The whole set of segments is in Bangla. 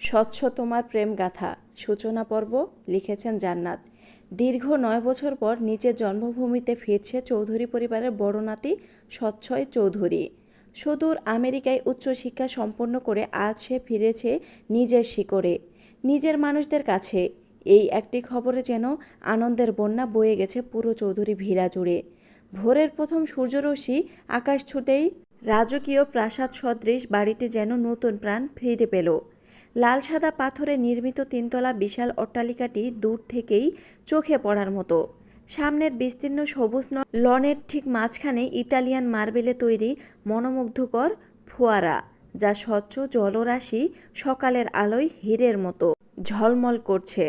স্বচ্ছ তোমার প্রেম গাথা সূচনা পর্ব লিখেছেন জান্নাত। দীর্ঘ ৯ বছর পর নিজের জন্মভূমিতে ফিরছে চৌধুরী পরিবারের বড় নাতি সচ্ছয় চৌধুরী। সুদূর আমেরিকায় উচ্চশিক্ষা সম্পন্ন করে আজ সে ফিরেছে নিজের শিকড়ে, নিজের মানুষদের কাছে। এই একটি খবরে যেন আনন্দের বন্যা বয়ে গেছে পুরো চৌধুরী ভিড়া জুড়ে। ভোরের প্রথম সূর্যরশ্মি আকাশ ছুটেই রাজকীয় প্রাসাদ সদৃশ বাড়িটি যেন নতুন প্রাণ ফিরে পেল। লাল সাদা পাথরে নির্মিত তিনতলা বিশাল অট্টালিকাটি দূর থেকেই চোখে পড়ার মতো। সামনের বিস্তীর্ণ সবুজ লনের ঠিক মাঝখানে ইতালিয়ান মার্বেলে তৈরি মনোমুগ্ধকর ফোয়ারা, যা স্বচ্ছ জলরাশি সকালের আলোয় হীরের মতো ঝলমল করছে।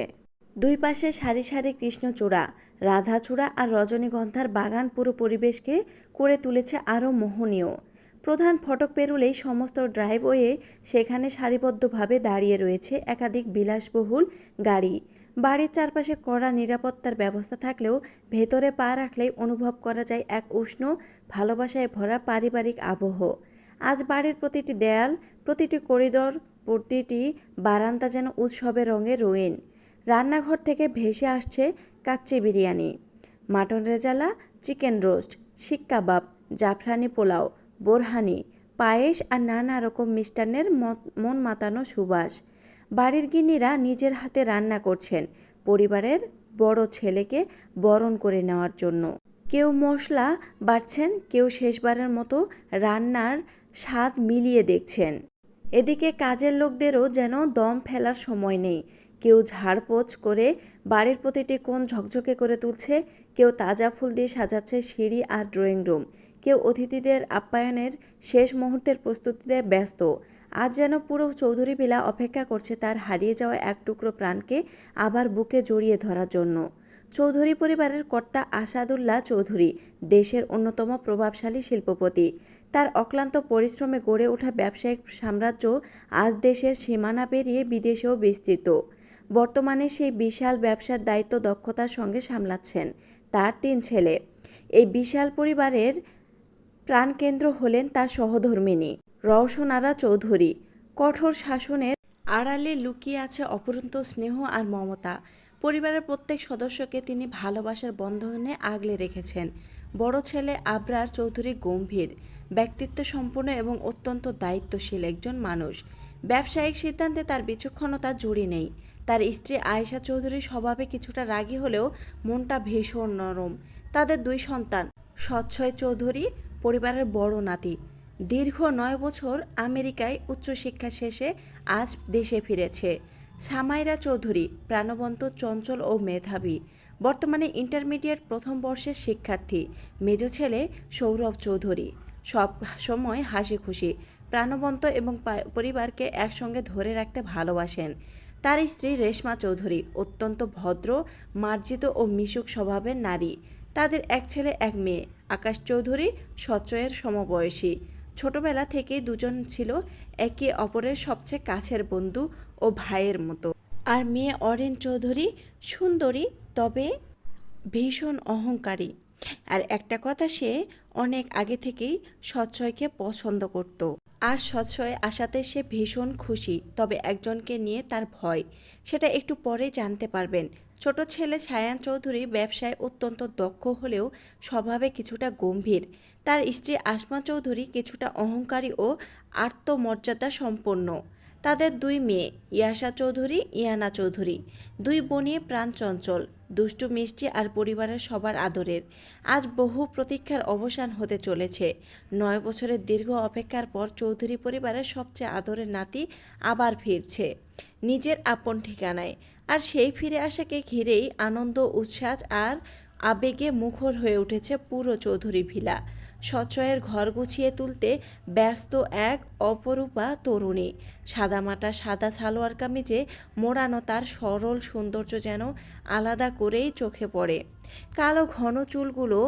দুই পাশে সারি সারি কৃষ্ণচূড়া, রাধাচূড়া আর রজনীগন্ধার বাগান পুরো পরিবেশকে করে তুলেছে আরও মোহনীয়। প্রধান ফটক পেরুলেই সমস্ত ড্রাইভওয়ে সেখানে সারিবদ্ধভাবে দাঁড়িয়ে রয়েছে একাধিক বিলাসবহুল গাড়ি। বাড়ির চারপাশে কড়া নিরাপত্তার ব্যবস্থা থাকলেও ভেতরে পা রাখলেই অনুভব করা যায় এক উষ্ণ ভালোবাসায় ভরা পারিবারিক আবহ। আজ বাড়ির প্রতিটি দেয়াল, প্রতিটি করিডোর, প্রতিটি বারান্দা যেন উৎসবের রঙে রঙিন। রান্নাঘর থেকে ভেসে আসছে kacchi biryani, mutton rezala, chicken roast, শিক কাবাব, জাফরানি পোলাও, বোরহানি, পায়েস আর নানা রকম মিষ্টান্নের মন মাতানো সুবাস। বাড়ির গিন্নিরা নিজের হাতে রান্না করছেন পরিবারের বড় ছেলেকে বরণ করে নেওয়ার জন্য। কেউ মশলা বাটছেন, কেউ শেষবারের মতো রান্নার স্বাদ মিলিয়ে দেখছেন। এদিকে কাজের লোকদেরও যেন দম ফেলার সময় নেই। কেউ ঝাড়পোছ করে বাড়ির প্রতিটি কোণ ঝকঝকে করে তুলছে, কেউ তাজা ফুল দিয়ে সাজাচ্ছে সিঁড়ি আর ড্রয়িং রুম, কেউ অতিথিদের আপ্যায়নের শেষ মুহূর্তের প্রস্তুতিতে ব্যস্ত। আজ যেন পুরো চৌধুরী ভিলা অপেক্ষা করছে তার হারিয়ে যাওয়া এক টুকরো প্রাণকে আবার বুকে জড়িয়ে ধরার জন্য। চৌধুরী পরিবারের কর্তা আসাদুল্লাহ চৌধুরী দেশের অন্যতম প্রভাবশালী শিল্পপতি। তার অক্লান্ত পরিশ্রমে গড়ে ওঠা ব্যবসায়িক সাম্রাজ্য আজ দেশের সীমানা পেরিয়ে বিদেশেও বিস্তৃত। বর্তমানে সেই বিশাল ব্যবসার দায়িত্ব দক্ষতার সঙ্গে সামলাচ্ছেন তার ৩ ছেলে। এই বিশাল পরিবারের প্রাণকেন্দ্র হলেন তার সহধর্মিণী রওশনারা চৌধুরী। কঠোর শাসনের আড়ালে লুকিয়ে আছে অপরন্ত স্নেহ আর মমতা। পরিবারের প্রত্যেক সদস্যকে তিনি ভালোবাসার বন্ধনে আগলে রেখেছেন। বড় ছেলে আবরার চৌধুরী গম্ভীর, ব্যক্তিত্ব সম্পন্ন এবং অত্যন্ত দায়িত্বশীল একজন মানুষ। ব্যবসায়িক সিদ্ধান্তে তার বিচক্ষণতা জুড়ি নেই। তার স্ত্রী আয়েশা চৌধুরী স্বভাবে কিছুটা রাগী হলেও মনটা ভীষণ নরম। তাদের 2 সন্তান, সচ্ছয় চৌধুরী পরিবারের বড় নাতি, দীর্ঘ 9 বছর আমেরিকায় উচ্চশিক্ষা শেষে আজ দেশে ফিরেছে। সামাইরা চৌধুরী প্রাণবন্ত, চঞ্চল ও মেধাবী, বর্তমানে ইন্টারমিডিয়েট প্রথম বর্ষের শিক্ষার্থী। মেজ ছেলে সৌরভ চৌধুরী সব সময় হাসি খুশি, প্রাণবন্ত এবং পরিবারকে একসঙ্গে ধরে রাখতে ভালোবাসেন। তার স্ত্রী রেশমা চৌধুরী অত্যন্ত ভদ্র, মার্জিত ও মিশুক স্বভাবের নারী। তাদের 1 ছেলে 1 মেয়ে। আকাশ চৌধুরী সচ্চয়ের সমবয়সী। ছোটবেলা থেকেই দুজন ছিল একে অপরের সবচেয়ে কাছের বন্ধু ও ভাইয়ের মতো। আর মেয়ে অরিন চৌধুরী সুন্দরী, তবে ভীষণ অহংকারী। আর একটা কথা, সে অনেক আগে থেকেই সচ্ছয়কে পছন্দ করত। আজ সচ্ছয় আসাতে সে ভীষণ খুশি, তবে একজনকে নিয়ে তার ভয়। সেটা একটু পরে জানতে পারবেন। ছোট ছেলে ছায়ান চৌধুরী ব্যবসায় অত্যন্ত দক্ষ হলেও স্বভাবে কিছুটা গম্ভীর। তার স্ত্রী আসমা চৌধুরী কিছুটা অহংকারী ও আত্মমর্যাদা সম্পন্ন। তাদের 2 মেয়ে, ইয়াশা চৌধুরী, ইয়ানা চৌধুরী, 2 বোনই প্রাণ চঞ্চল, দুষ্টু, মিষ্টি আর পরিবারের সবার আদরের। আজ বহু প্রতীক্ষার অবসান হতে চলেছে। 9 বছরের দীর্ঘ অপেক্ষার পর চৌধুরী পরিবারের সবচেয়ে আদরের নাতি আবার ফিরছে নিজের আপন ঠিকানায়। আর সেই ফিরে আসাকে ঘিরেই আনন্দ, উচ্ছ্বাস আর আবেগে মুখর হয়ে উঠেছে পুরো চৌধুরী ভিলা। সচ্ছয়ের ঘর গুছিয়ে তুলতে ব্যস্ত এক অপরূপা তরুণী। সাদামাটা সাদা সালোয়ার কামিজে মোড়ানো তার সরল সৌন্দর্য যেন আলাদা করেই চোখে পড়ে। কালো ঘন চুলগুলো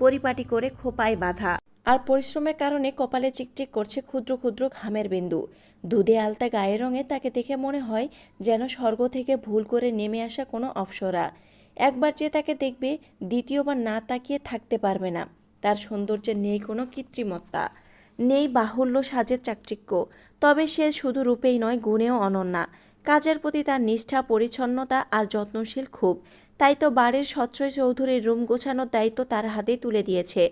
পরিপাটি করে খোঁপায় বাঁধা, আর পরিশ্রমের কারণে কপালে চিকচিক করছে ক্ষুদ্র ক্ষুদ্র ঘামের বিন্দু। দুধে আলতা গায়ের রঙে তাকে দেখে মনে হয় যেন স্বর্গ থেকে ভুল করে নেমে আসা কোনো অপ্সরা। একবার যে তাকে দেখবে, দ্বিতীয়বার না তাকিয়ে থাকতে পারবে না। তার সৌন্দর্যে নেই কোনো কৃত্রিমতা, নেই বাহুল্য সাজের চাকচিক্য, তবে সে শুধু রূপেই নয়, গুণেও অনন্যা। কাজের প্রতি তার নিষ্ঠা, পরিচ্ছন্নতা আর যত্নশীল খুব। তাই তো বাড়ির সচ্ছয় চৌধুরীর রুম গোছানোর দায়িত্ব তার হাতেই তুলে দিয়েছে।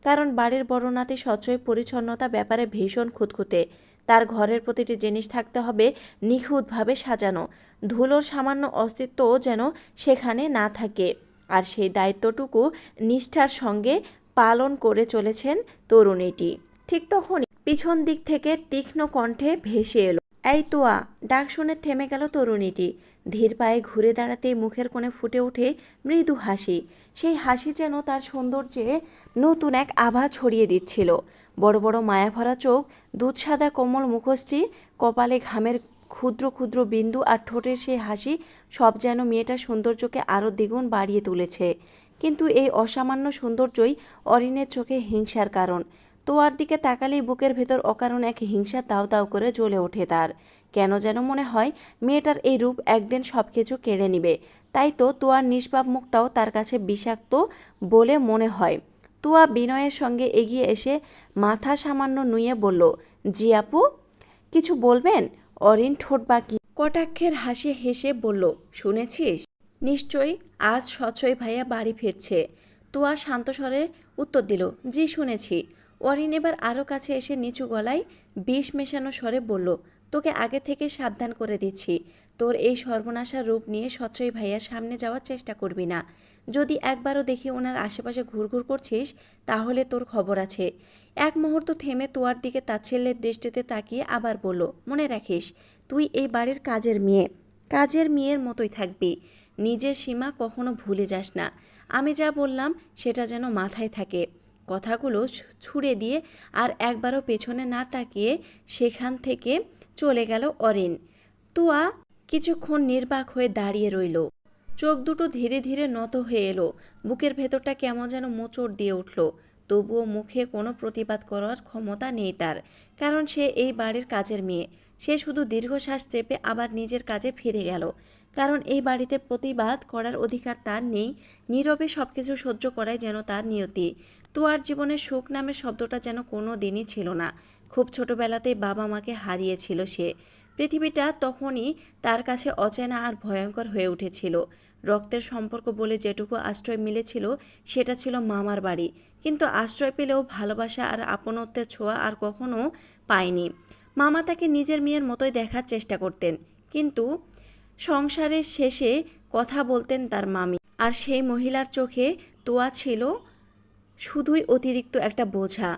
কারণ বাড়ির বড় নাতি সচ্ছয় পরিচ্ছন্নতা ব্যাপারে ভীষণ খুঁতখুঁতে। তার ঘরের প্রতিটি জিনিস থাকতে হবে নিখুঁতভাবে সাজানো, ধুলোর সামান্য অস্তিত্বও যেন সেখানে না থাকে। আর সেই দায়িত্বটুকু নিষ্ঠার সঙ্গে পালন করে চলেছেন তরুণীটি। ঠিক তখনই পিছন দিক থেকে তীক্ষ্ণ কণ্ঠে ভেসে এলো, এই তোয়া! ডাক শুনে থেমে গেল তরুণীটি। ধীর পায়ে ঘুরে দাঁড়াতেই মুখের কোণে ফুটে ওঠে মৃদু হাসি। সেই হাসি যেন তার সৌন্দর্যে নতুন এক আভা ছড়িয়ে দিচ্ছিল। বড় বড় মায়াভরা চোখ, দুধসাদা কোমল মুখশ্রী, কপালে ঘামের ক্ষুদ্র ক্ষুদ্র বিন্দু আর ঠোঁটের সেই হাসি, সব যেন মেয়েটার সৌন্দর্যকে আরও দ্বিগুণ বাড়িয়ে তুলেছে। কিন্তু এই অসামান্য সৌন্দর্যই অরিনের চোখে হিংসার কারণ। তোয়ার দিকে তাকালেই বুকের ভেতর অকারণ এক হিংসা দাউ দাউ করে জ্বলে ওঠে তার। কেন যেন মনে হয় মেয়েটার এই রূপ একদিন সব কিছু কেড়ে নিবে। তাই তো তোয়ার নিষ্পাপ মুখটাও তার কাছে বিষাক্ত বলে মনে হয়। তোয়া বিনয়ের সঙ্গে এগিয়ে এসে মাথা সামান্য নুয়ে বলল, জি আপু, কিছু বলবেন? অরিন ঠোঁট বাঁকি কটাক্ষের হাসি হেসে বলল, শুনেছিস? নিশ্চয়ই আজ সচয় ভাইয়া বাড়ি ফিরছে। তোয়া শান্ত স্বরে উত্তর দিল, জি শুনেছি। অরিন এবার আরও কাছে এসে নিচু গলায় বিষ মেশানো স্বরে বলল, তোকে আগে থেকে সাবধান করে দিচ্ছি, তোর এই সর্বনাশা রূপ নিয়ে সচয় ভাইয়ার সামনে যাওয়ার চেষ্টা করবি না। যদি একবারও দেখি ওনার আশেপাশে ঘুরঘুর করছিস তাহলে তোর খবর আছে। এক মুহূর্ত থেমে তোয়ার দিকে তাচ্ছিল্যের দৃষ্টিতে তাকিয়ে আবার বলল, মনে রাখিস, তুই এই বাড়ির কাজের মেয়ে, কাজের মেয়ের মতোই থাকবি। নিজের সীমা কখনো ভুলে যাস না। আমি যা বললাম সেটা যেন মাথায় থাকে। কথাগুলো ছুঁড়ে দিয়ে আর একবারও পেছনে না তাকিয়ে সেখান থেকে চলে গেল অরিন। তোয়া কিছুক্ষণ নির্বাক হয়ে দাঁড়িয়ে রইল। চোখ দুটো ধীরে ধীরে নত হয়ে এলো। বুকের ভেতরটা কেমন যেন মোচড় দিয়ে উঠল। তবুও মুখে কোনো প্রতিবাদ করার ক্ষমতা নেই তার, কারণ সে এই বাড়ির কাজের মেয়ে। সে শুধু দীর্ঘশ্বাস চেপে আবার নিজের কাজে ফিরে গেল। কারণ এই বাড়িতে প্রতিবাদ করার অধিকার তার নেই। নীরবে সব কিছু সহ্য করাই যেন তার নিয়তি। তোয়ার জীবনে সুখ নামের শব্দটা যেন কোনো দিনই ছিল না। খুব ছোটবেলাতেই বাবা মাকে হারিয়েছিল সে। পৃথিবীটা তখনই তার কাছে অচেনা আর ভয়ঙ্কর হয়ে উঠেছিল। রক্তের সম্পর্ক বলে যেটুকু আশ্রয় মিলেছিল সেটা ছিল মামার বাড়ি, কিন্তু আশ্রয় পেলেও ভালোবাসা আর আপনত্বের ছোঁয়া আর কখনো পায়নি। মামা তাকে নিজের মেয়ের মতোই দেখার চেষ্টা করতেন, কিন্তু সংসারের শেষে কথা বলতেন তার মামি। আর সেই মহিলার চোখে তোয়া ছিল শুধুই অতিরিক্ত একটা বোঝা।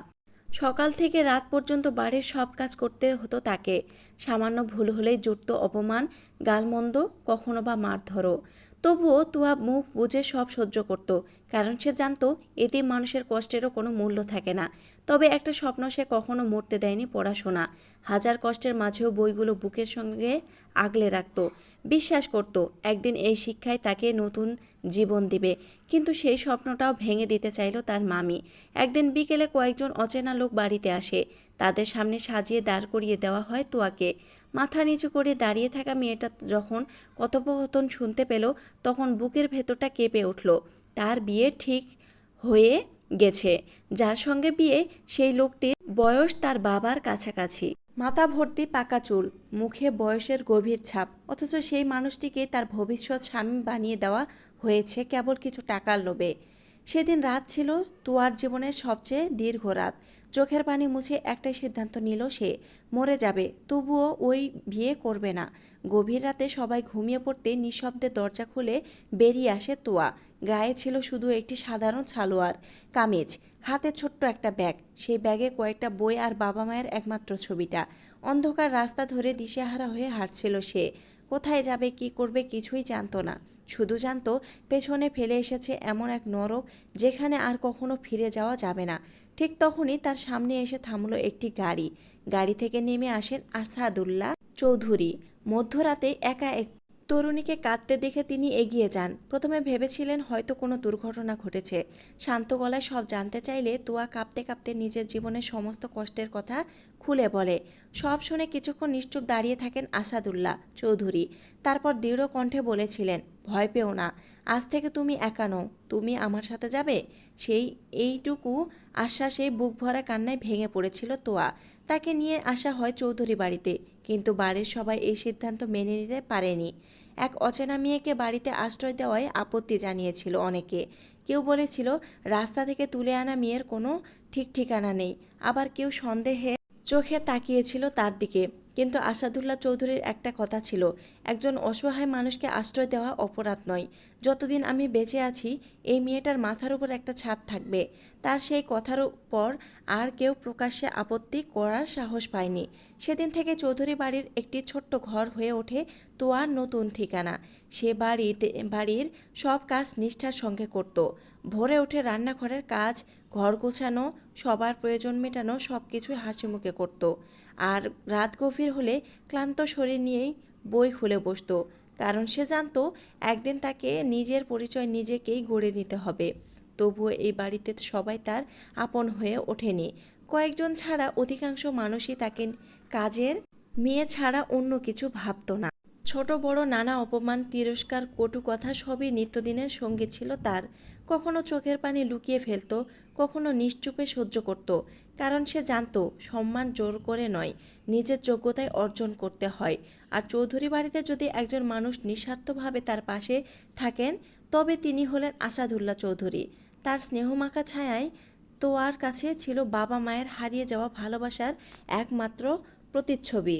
সকাল থেকে রাত পর্যন্ত বাড়ির সব কাজ করতে হতো তাকে। সামান্য ভুল হলেই জুটত অপমান, গালমন্দ, কখনো বা মারধরও। তবুও তুয়া মুখ বুজে সব সহ্য করত, কারণ সে জানত এতে মানুষের কষ্টেরও কোনো মূল্য থাকে না। তবে একটা স্বপ্ন সে কখনো মরতে দেয়নি, পড়াশোনা। হাজার কষ্টের মাঝেও বইগুলো বুকের সঙ্গে আগলে রাখত। বিশ্বাস করত একদিন এই শিক্ষায় তাকে নতুন জীবন দিবে। কিন্তু সেই স্বপ্নটাও ভেঙে দিতে চাইল তার মামি। একদিন বিকেলে কয়েকজন অচেনা লোক বাড়িতে আসে। তাদের সামনে সাজিয়ে দাঁড় করিয়ে দেওয়া হয় তোয়াকে। মাথা নিচু করে দাঁড়িয়ে থাকা মেয়েটা যখন কথোপকথন শুনতে পেল তখন বুকের ভেতরটা কেঁপে উঠল। তার বিয়ে ঠিক হয়ে গেছে। যার সঙ্গে বিয়ে সেই লোকটির বয়স তার বাবার কাছাকাছি। মাথা ভর্তি পাকা চুল, মুখে বয়সের গভীর ছাপ, অথচ সেই মানুষটিকে তার ভবিষ্যৎ স্বামী বানিয়ে দেওয়া হয়েছে কেবল কিছু টাকার লোভে। সেদিন রাত ছিল তুয়ার জীবনের সবচেয়ে দীর্ঘ রাত। চোখের পানি মুছে একটাই সিদ্ধান্ত নিল সে, মরে যাবে তবুও ওই বিয়ে করবে না। গভীর রাতে সবাই ঘুমিয়ে পড়তে নিঃশব্দে দরজা খুলে বেরিয়ে আসে তোয়া। গায়ে ছিল শুধু একটি সাধারণ সালোয়ার কামিজ, হাতে ছোট্ট একটা ব্যাগ। সেই ব্যাগে কয়েকটা বই আর বাবা মায়ের একমাত্র ছবিটা। অন্ধকার রাস্তা ধরে দিশেহারা হয়ে হাঁটছিল সে। কোথায় যাবে, কি করবে কিছুই জানতো না। শুধু জানতো পেছনে ফেলে এসেছে এমন এক নরক যেখানে আর কখনো ফিরে যাওয়া যাবে না। ঠিক তখনই তার সামনে এসে থামলো একটি গাড়ি। গাড়ি থেকে নেমে আসেন আসাদুল্লাহ চৌধুরী। মধ্যরাতে একা এক তরুণীকে কাঁদতে দেখে তিনি এগিয়ে যান। প্রথমে ভেবেছিলেন হয়তো কোনো দুর্ঘটনা ঘটেছে। শান্ত গলায় সব জানতে চাইলে তোয়া কাঁপতে কাঁপতে নিজের জীবনের সমস্ত কষ্টের কথা খুলে বলে। সব শুনে কিছুক্ষণ নিশ্চুপ দাঁড়িয়ে থাকেন আসাদুল্লাহ চৌধুরী। তারপর দৃঢ় কণ্ঠে বলেছিলেন, ভয় পেও না, আজ থেকে তুমি একা নও, তুমি আমার সাথে যাবে। এইটুকু আশ্বাসে বুক ভরা কান্নায় ভেঙে পড়েছিল তোয়া। তাকে নিয়ে আসা হয় চৌধুরী বাড়িতে, কিন্তু বাড়ির সবাই এই সিদ্ধান্ত মেনে নিতে পারেনি। এক অচেনা মেয়েকে বাড়িতে আশ্রয় দেওয়ায় আপত্তি জানিয়েছিল অনেকে। কেউ বলেছিল রাস্তা থেকে তুলে আনা মেয়ের কোনো ঠিক ঠিকানা নেই, আবার কেউ সন্দেহে চোখে তাকিয়েছিল তার দিকে। কিন্তু আসাদুল্লাহ চৌধুরীর একটা কথা ছিল, একজন অসহায় মানুষকে আশ্রয় দেওয়া অপরাধ নয়। যতদিন আমি বেঁচে আছি এই মেয়েটার মাথার উপর একটা ছাদ থাকবে। তার সেই কথার উপর আর কেউ প্রকাশ্যে আপত্তি করার সাহস পায়নি। সেদিন থেকে চৌধুরী বাড়ির একটি ছোট্ট ঘর হয়ে ওঠে তোয়ার নতুন ঠিকানা। সে বাড়ির সব কাজ নিষ্ঠার সঙ্গে করত। ভোরে উঠে রান্নাঘরের কাজ, ঘর গোছানো, সবার প্রয়োজন মেটানো সব কিছুই হাসি মুখে করত। আর রাত গভীর হলে ক্লান্ত শরীর নিয়েই বই খুলে বসতো, কারণ সে জানতো একদিন তাকে নিজের পরিচয় নিজেকেই গড়ে নিতে হবে। তবুও এই বাড়িতে সবাই তার আপন হয়ে ওঠেনি। কয়েকজন ছাড়া অধিকাংশ মানুষই তাকে কাজের মেয়ে ছাড়া অন্য কিছু ভাবত না। ছোট বড় নানা অপমান, তিরস্কার, কটু কথা সবই নিত্যদিনের সঙ্গী ছিল তার। কখনো চোখের পানি লুকিয়ে ফেলতো, কখনো নিশ্চুপে সহ্য করত, কারণ সে জানতো সম্মান জোর করে নয়, নিজের যোগ্যতায় অর্জন করতে হয়। আর চৌধুরী বাড়িতে যদি একজন মানুষ নিঃস্বার্থভাবে তার পাশে থাকেন, তবে তিনি হলেন আসাদুল্লাহ চৌধুরী। তার স্নেহমাখা ছায়ায় তোয়ার কাছে ছিল বাবা মায়ের হারিয়ে যাওয়া ভালোবাসার একমাত্র প্রতিচ্ছবি।